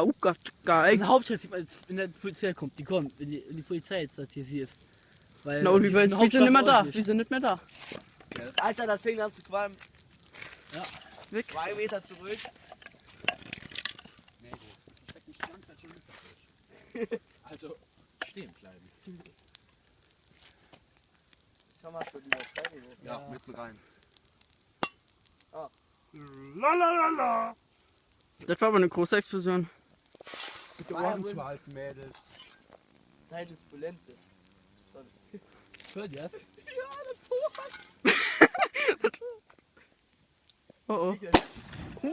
Und hauptsächlich, wenn die Polizei kommt, wenn die Polizei jetzt das hier sieht. Weil Na und wir sind nicht mehr da. Wir sind nicht mehr da. Alter, das fängt an zu qualmen. Ja. Weg. 2 Meter zurück. Also stehen bleiben. Schau mal, für die Scheibe hoch. Ja, mitten rein. Lalalala. Das war aber eine große Explosion. Mit den Ohren zu halten, Mädels. Nein, das ist Polente. Hört ihr? Oh oh. Oh!